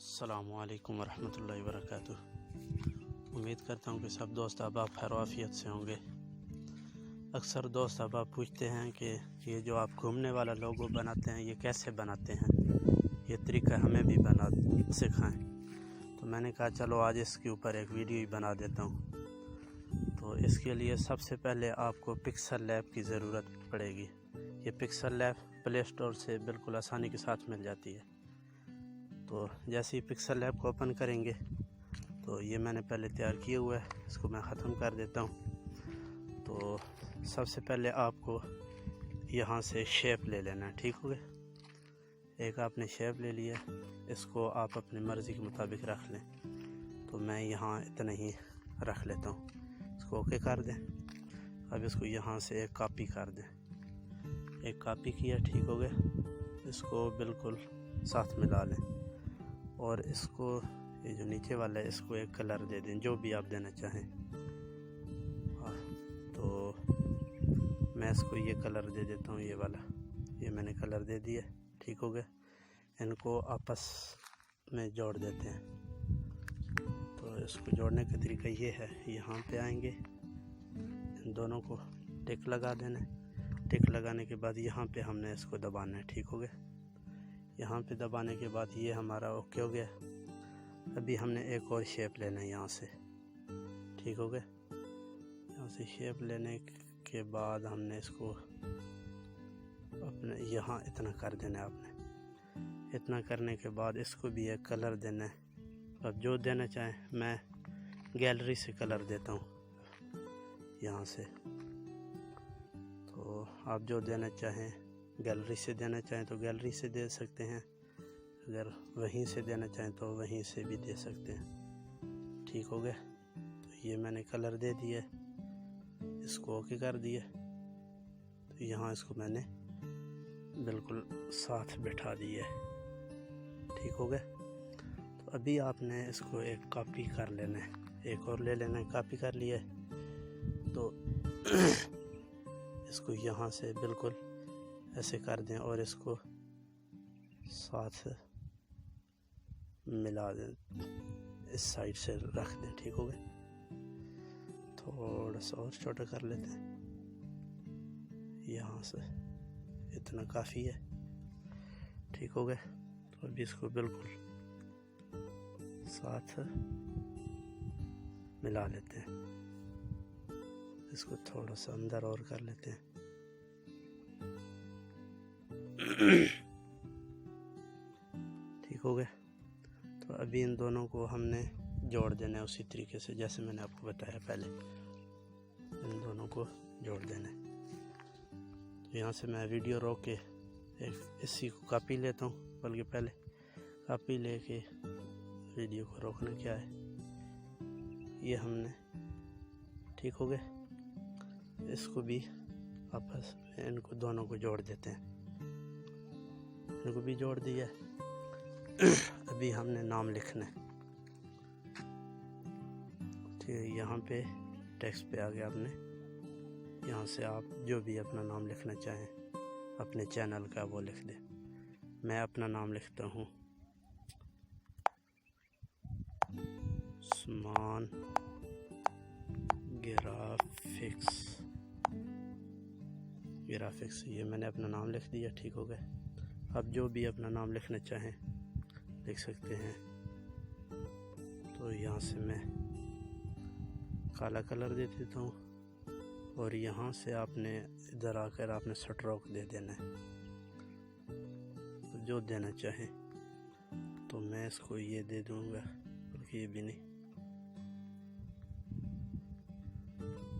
अस्सलामुअलैकुम वरहमतुल्लाहि वबरकातुह। उम्मीद करता हूँ कि सब दोस्त अहबाब खैर आफियत से होंगे। अक्सर दोस्त अहबाब पूछते हैं कि ये जो आप घूमने वाला लोगो बनाते हैं ये कैसे बनाते हैं, ये तरीका हमें भी बना सिखाएं। तो मैंने कहा चलो आज इसके ऊपर एक वीडियो ही बना देता हूँ। तो इसके लिए सबसे पहले आपको पिक्सल लैब की ज़रूरत पड़ेगी। ये पिक्सल लैब प्ले स्टोर से बिल्कुल आसानी के साथ मिल जाती है। तो जैसे ही पिक्सल लैब को ओपन करेंगे तो ये मैंने पहले तैयार किया हुआ है, इसको मैं ख़त्म कर देता हूँ। तो सबसे पहले आपको यहाँ से शेप ले लेना है, ठीक हो गया। एक आपने शेप ले लिया, इसको आप अपनी मर्ज़ी के मुताबिक रख लें। तो मैं यहाँ इतना ही रख लेता हूँ, इसको ओके कर दें। अब इसको यहाँ से एक कॉपी कर दें, एक कॉपी किया, ठीक हो गया। इसको बिल्कुल साथ मिला लें और इसको ये जो नीचे वाला है इसको एक कलर दे दें, जो भी आप देना चाहें। तो मैं इसको ये कलर दे देता हूँ, ये वाला, ये मैंने कलर दे दिया, ठीक हो गया। इनको आपस में जोड़ देते हैं। तो इसको जोड़ने का तरीका ये है, यहाँ पे आएंगे, इन दोनों को टिक लगा देना है। टिक लगाने के बाद यहाँ पे हमने इसको दबाना है, ठीक हो गया। यहाँ पे दबाने के बाद ये हमारा ओके हो गया। अभी हमने एक और शेप लेना है यहाँ से, ठीक हो गया। यहाँ से शेप लेने के बाद हमने इसको अपने यहाँ इतना कर देना है। आपने इतना करने के बाद इसको भी एक कलर देना है। अब जो देना चाहें, मैं गैलरी से कलर देता हूँ यहाँ से। तो आप जो देना चाहें, गैलरी से देना चाहें तो गैलरी से दे सकते हैं, अगर वहीं से देना चाहें तो वहीं से भी दे सकते हैं, ठीक हो गया। तो ये मैंने कलर दे दिया, इसको ओके कर दिया। तो यहाँ इसको मैंने बिल्कुल साथ बैठा दिया, ठीक हो गया। तो अभी आपने इसको एक कॉपी कर लेना है, एक और ले लेना है, कॉपी कर लिया है। तो इसको यहाँ से बिल्कुल ऐसे कर दें और इसको साथ मिला दें, इस साइड से रख दें, ठीक हो गया। थोड़ा सा और छोटा कर लेते हैं, यहाँ से इतना काफ़ी है, ठीक हो गया। तो अभी इसको बिल्कुल साथ मिला लेते हैं, इसको थोड़ा सा अंदर और कर लेते हैं। ठीक हो गया। तो अभी इन दोनों को हमने जोड़ देना है उसी तरीके से जैसे मैंने आपको बताया पहले, इन दोनों को जोड़ देना है। तो यहाँ से मैं वीडियो रोक के एक इसी को कॉपी लेता हूँ, बल्कि पहले कॉपी लेके वीडियो को रोकना क्या है, ये हमने, ठीक हो गया। इसको भी आपस में इनको दोनों को जोड़ देते हैं, इनको भी जोड़ दिया। अभी हमने नाम लिखना है, ठीक है। यहाँ पे टेक्स्ट पे आ गया, आपने यहाँ से आप जो भी अपना नाम लिखना चाहें अपने चैनल का वो लिख दें। मैं अपना नाम लिखता हूँ उस्मान ग्राफिक्स, ये मैंने अपना नाम लिख दिया, ठीक हो गया। अब जो भी अपना नाम लिखना चाहें लिख सकते हैं। तो यहाँ से मैं काला कलर दे देता हूँ और यहाँ से आपने इधर आकर आपने स्ट्रोक दे देना है, तो जो देना चाहें। तो मैं इसको ये दे दूँगा, बल्कि ये भी नहीं,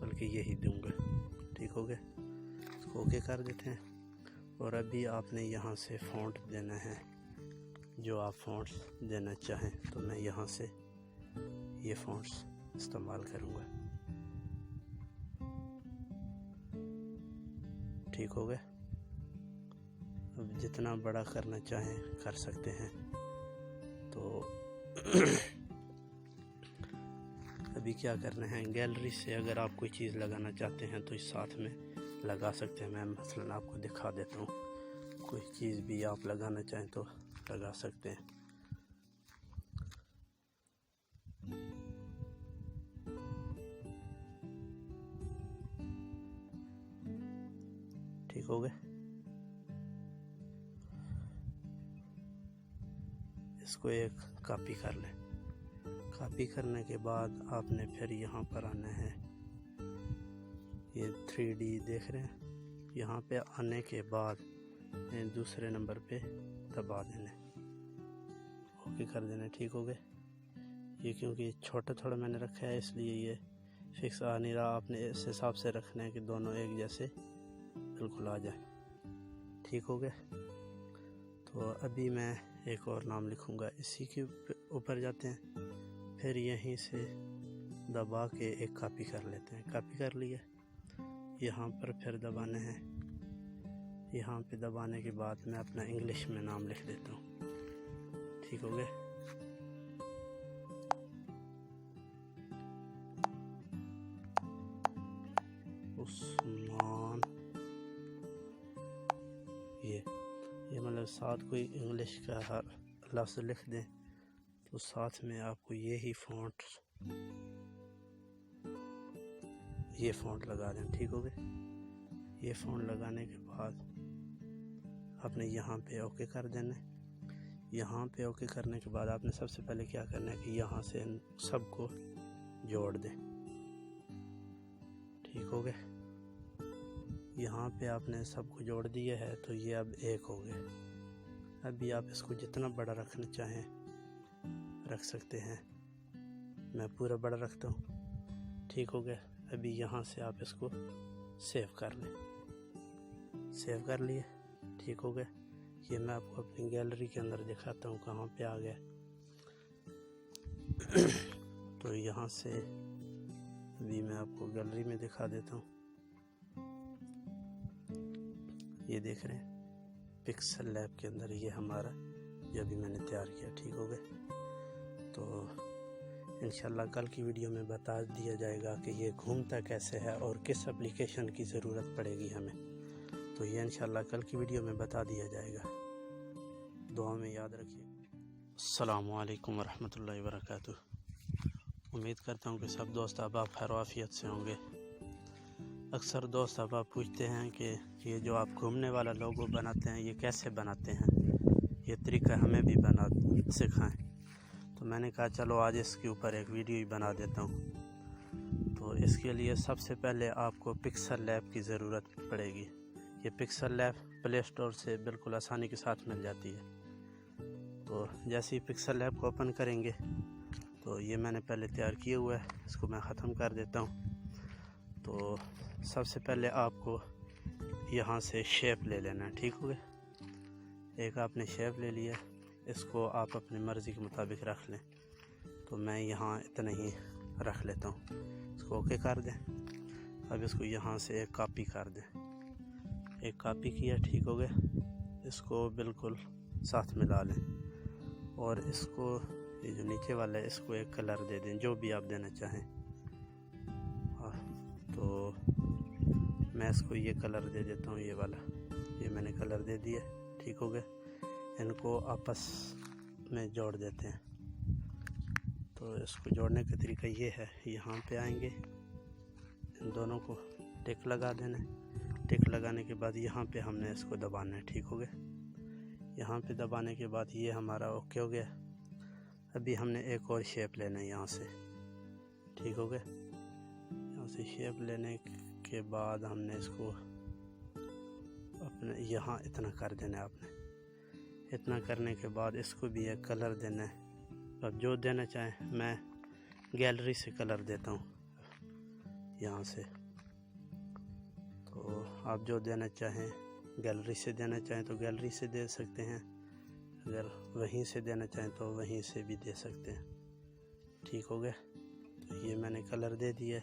बल्कि यही दूँगा, ठीक हो गया। इसको ओके कर देते हैं। और अभी आपने यहाँ से फ़ॉन्ट देना है, जो आप फ़ॉन्ट्स देना चाहें। तो मैं यहाँ से ये फ़ॉन्ट्स इस्तेमाल करूँगा, ठीक हो गया। अब जितना बड़ा करना चाहें कर सकते हैं। तो अभी क्या करना है, गैलरी से अगर आप कोई चीज़ लगाना चाहते हैं तो इस साथ में लगा सकते हैं। मैं मसलन आपको दिखा देता हूँ, कोई चीज़ भी आप लगाना चाहें तो लगा सकते हैं। हो गए। इसको एक कॉपी कर लें। कॉपी करने के बाद आपने फिर यहाँ पर आना है, ये 3D देख रहे हैं, यहाँ पे आने के बाद दूसरे नंबर पे दबा देना, ओके कर देना। ठीक हो गए। ये क्योंकि छोटा थोड़ा मैंने रखा है इसलिए ये फिक्स आ नहीं रहा। आपने इस हिसाब से रखना है कि दोनों एक जैसे बिल्कुल आ जाए। ठीक हो गए। तो अभी मैं एक और नाम लिखूँगा, इसी के ऊपर जाते हैं, फिर यहीं से दबा के एक कॉपी कर लेते हैं। कॉपी कर लिए, यहाँ पर फिर दबाना है। यहाँ पे दबाने के बाद मैं अपना इंग्लिश में नाम लिख देता हूँ। ठीक हो गए। उस्मान, ये मतलब साथ कोई इंग्लिश का हर लफ्ज़ लिख दें तो साथ में आपको ये फ़ॉन्ट लगा दें। ठीक हो गए। ये फ़ॉन्ट लगाने के बाद आपने यहाँ पे ओके कर देना है। यहाँ पे ओके करने के बाद आपने सबसे पहले क्या करना है कि यहाँ से सबको जोड़ दें। ठीक हो गए। यहाँ पे आपने सबको जोड़ दिया है तो ये अब एक हो गए। अभी आप इसको जितना बड़ा रखना चाहें रख सकते हैं, मैं पूरा बड़ा रखता हूँ। ठीक हो गया। अभी यहाँ से आप इसको सेव कर लें। सेव कर लिए। ठीक हो गया। ये मैं आपको अपनी गैलरी के अंदर दिखाता हूँ कहाँ पे आ गया। तो यहाँ से अभी मैं आपको गैलरी में दिखा देता हूँ। ये देख रहे हैं पिक्सल लैब के अंदर ये हमारा जो अभी मैंने तैयार किया। ठीक हो गए। तो इंशाल्लाह कल की वीडियो में बता दिया जाएगा कि ये घूमता कैसे है और किस एप्लीकेशन की ज़रूरत पड़ेगी हमें। तो ये इंशाल्लाह कल की वीडियो में बता दिया जाएगा। दुआ में याद रखिए। अस्सलामु अलैकुम वरहमतुल्लाहि वबरकातुहू। उम्मीद करता हूँ कि सब दोस्त अहबाब खैर आफियत से होंगे। अक्सर दोस्त अहबाब पूछते हैं कि ये जो आप घूमने वाला लोगो बनाते हैं ये कैसे बनाते हैं, ये तरीका हमें भी बना सिखाएं। तो मैंने कहा चलो आज इसके ऊपर एक वीडियो ही बना देता हूँ। तो इसके लिए सबसे पहले आपको पिक्सल लैब की ज़रूरत पड़ेगी। ये पिक्सल लैब प्ले स्टोर से बिल्कुल आसानी के साथ मिल जाती है। तो जैसे ही पिक्सल लैब को ओपन करेंगे तो ये मैंने पहले तैयार किया हुआ है, इसको मैं ख़त्म कर देता हूँ। तो सबसे पहले आपको यहाँ से शेप ले लेना है। ठीक हो गया। एक आपने शेप ले लिया, इसको आप अपनी मर्ज़ी के मुताबिक रख लें। तो मैं यहाँ इतना ही रख लेता हूँ, इसको ओके कर दें। अब इसको यहाँ से एक कॉपी कर दें। एक कॉपी किया। ठीक हो गया। इसको बिल्कुल साथ मिला लें और इसको ये जो नीचे वाला है इसको एक कलर दे दें, जो भी आप देना चाहें। तो मैं इसको ये कलर दे देता हूँ, ये वाला, ये मैंने कलर दे दिया। ठीक हो गया। इनको आपस में जोड़ देते हैं। तो इसको जोड़ने का तरीका ये है, यहाँ पे आएंगे, इन दोनों को टिक लगा देना है। टिक लगाने के बाद यहाँ पे हमने इसको दबाना है। ठीक हो गया। यहाँ पे दबाने के बाद ये हमारा ओके हो गया। अभी हमने एक और शेप लेना है यहाँ से। ठीक हो गया। यहाँ से शेप लेने के बाद हमने इसको अपने यहाँ इतना कर देना है। आपने इतना करने के बाद इसको भी एक कलर देना है। अब जो देना चाहें, मैं गैलरी से कलर देता हूँ यहाँ से। तो आप जो देना चाहें, गैलरी से देना चाहें तो गैलरी से दे सकते हैं, अगर वहीं से देना चाहें तो वहीं से भी दे सकते हैं। ठीक हो गया। तो ये मैंने कलर दे दिया,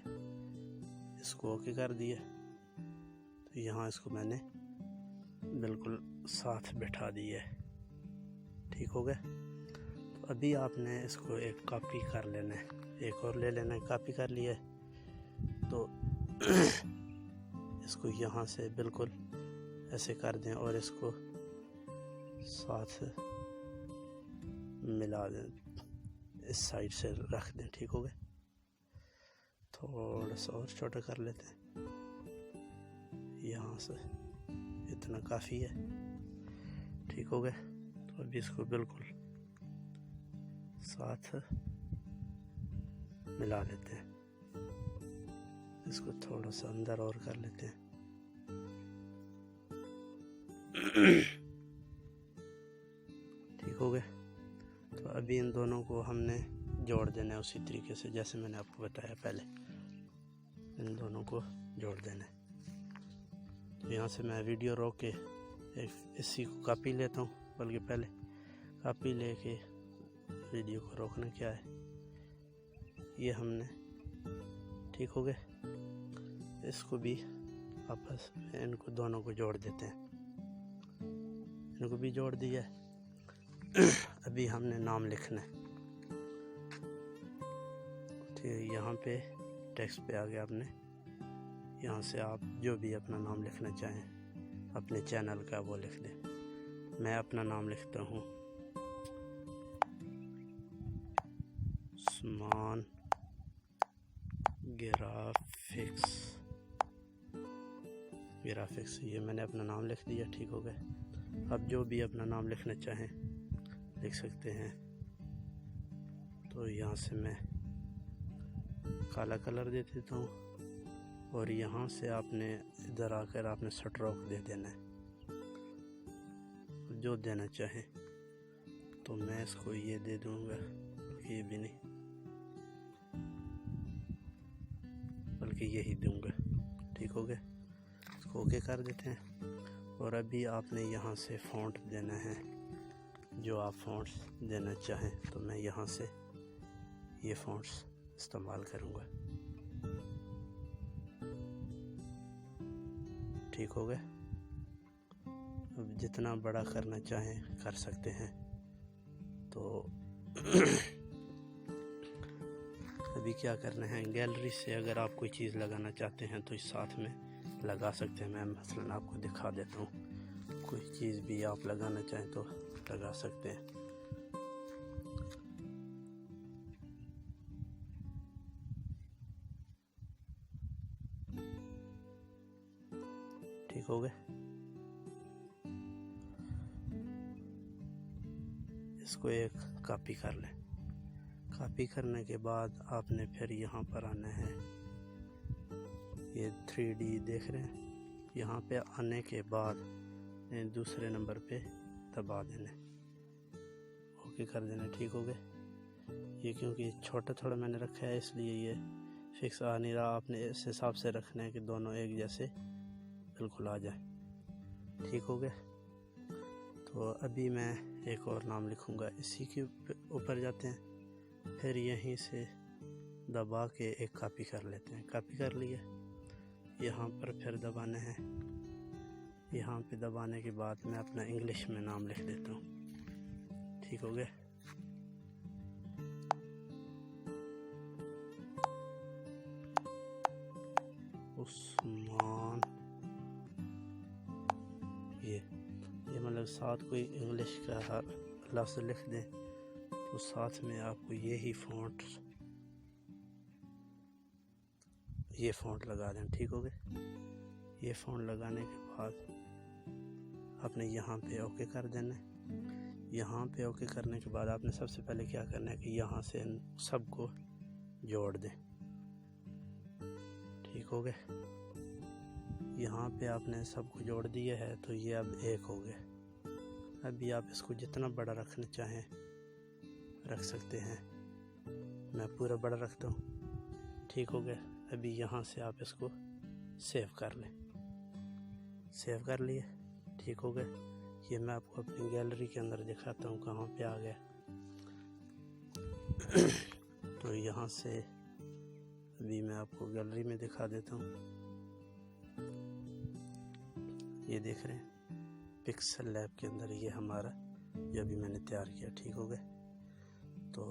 इसको ओके कर दिया। तो यहाँ इसको मैंने बिल्कुल साथ बैठा दिया है। ठीक हो गया। तो अभी आपने इसको एक कॉपी कर लेना है, एक और ले लेना है। कॉपी कर लिया तो इसको यहाँ से बिल्कुल ऐसे कर दें और इसको साथ मिला दें, इस साइड से रख दें। ठीक हो गया। थोड़ा सा और छोटा कर लेते हैं यहाँ से, इतना काफ़ी है। ठीक हो गया। तो अभी इसको बिल्कुल साथ मिला लेते हैं। इसको थोड़ा सा अंदर और कर लेते हैं। ठीक हो गया। तो अभी इन दोनों को हमने जोड़ देना है उसी तरीके से जैसे मैंने आपको बताया पहले। इन दोनों को जोड़ देना है। तो यहाँ से मैं वीडियो रोक के इसी को कॉपी लेता हूँ, बल्कि पहले कॉपी लेके वीडियो को रोकना क्या है, ये हमने। ठीक हो गया। इसको भी आपस में इनको दोनों को जोड़ देते हैं। इनको भी जोड़ दिया है। अभी हमने नाम लिखना है। ठीक है, यहाँ पे टेक्स्ट पे आ गया आपने। यहाँ से आप जो भी अपना नाम लिखना चाहें, अपने चैनल का वो लिख दें। मैं अपना नाम लिखता हूँ उस्मान ग्राफिक्स। ये मैंने अपना नाम लिख दिया। ठीक हो गया। अब जो भी अपना नाम लिखना चाहें लिख सकते हैं। तो यहाँ से मैं काला कलर दे देता हूँ और यहाँ से आपने इधर आकर आपने स्ट्रोक दे देना है जो देना चाहें। तो मैं इसको ये दे दूँगा, ये भी नहीं बल्कि यही दूँगा। ठीक हो गया। इसको ओके कर देते हैं। और अभी आपने यहाँ से फ़ॉन्ट देना है जो आप फ़ॉन्ट्स देना चाहें। तो मैं यहाँ से ये फ़ॉन्ट्स इस्तेमाल करूँगा। ठीक हो गया। अब जितना बड़ा करना चाहें कर सकते हैं। तो अभी क्या करना है, गैलरी से अगर आप कोई चीज़ लगाना चाहते हैं तो इस साथ में लगा सकते हैं। मैं मसलन आपको दिखा देता हूँ। कोई चीज़ भी आप लगाना चाहें तो लगा सकते हैं। ठीक हो गया। इसको एक कॉपी कर लें। कॉपी करने के बाद आपने फिर यहाँ पर आना है। ये 3D देख रहे हैं। यहाँ पे आने के बाद दूसरे नंबर पे दबा देना, ओके कर देना। ठीक हो गया। ये क्योंकि छोटा थोड़ा मैंने रखा है इसलिए ये फिक्स आ नहीं रहा। आपने इस हिसाब से रखना है कि दोनों एक जैसे बिल्कुल आ जाए। ठीक हो गया। तो अभी मैं एक और नाम लिखूँगा। इसी के ऊपर जाते हैं, फिर यहीं से दबा के एक कॉपी कर लेते हैं। कॉपी कर लिया। यहाँ पर फिर दबाना है। यहाँ पे दबाने के बाद मैं अपना इंग्लिश में नाम लिख देता हूँ। ठीक हो गया। उस्मान। ये मतलब साथ कोई इंग्लिश का लफ्ज़ लिख दें तो साथ में आपको यही फ़ॉन्ट लगा दें। ठीक हो गया। ये फ़ॉन्ट लगाने के बाद आपने यहाँ पे ओके कर देना है। यहाँ पे ओके करने के बाद आपने सबसे पहले क्या करना है कि यहाँ से सबको जोड़ दें। ठीक हो गया। यहाँ पे आपने सबको जोड़ दिया है तो ये अब एक हो गया। अभी आप इसको जितना बड़ा रखना चाहें रख सकते हैं। मैं पूरा बड़ा रखता हूँ। ठीक हो गया। अभी यहाँ से आप इसको सेव कर लें। सेव कर लिए। ठीक हो गया। ये मैं आपको अपनी गैलरी के अंदर दिखाता हूँ कहाँ पे आ गया। तो यहाँ से अभी मैं आपको गैलरी में दिखा देता हूँ। ये देख रहे हैं पिक्सल लैब के अंदर ये हमारा जो अभी मैंने तैयार किया। ठीक हो गया। तो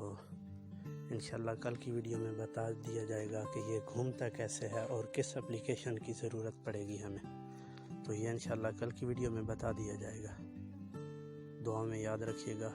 इंशाल्लाह कल की वीडियो में बता दिया जाएगा कि ये घूमता कैसे है और किस एप्लीकेशन की ज़रूरत पड़ेगी हमें। तो ये इंशाल्लाह कल की वीडियो में बता दिया जाएगा। दुआ में याद रखिएगा।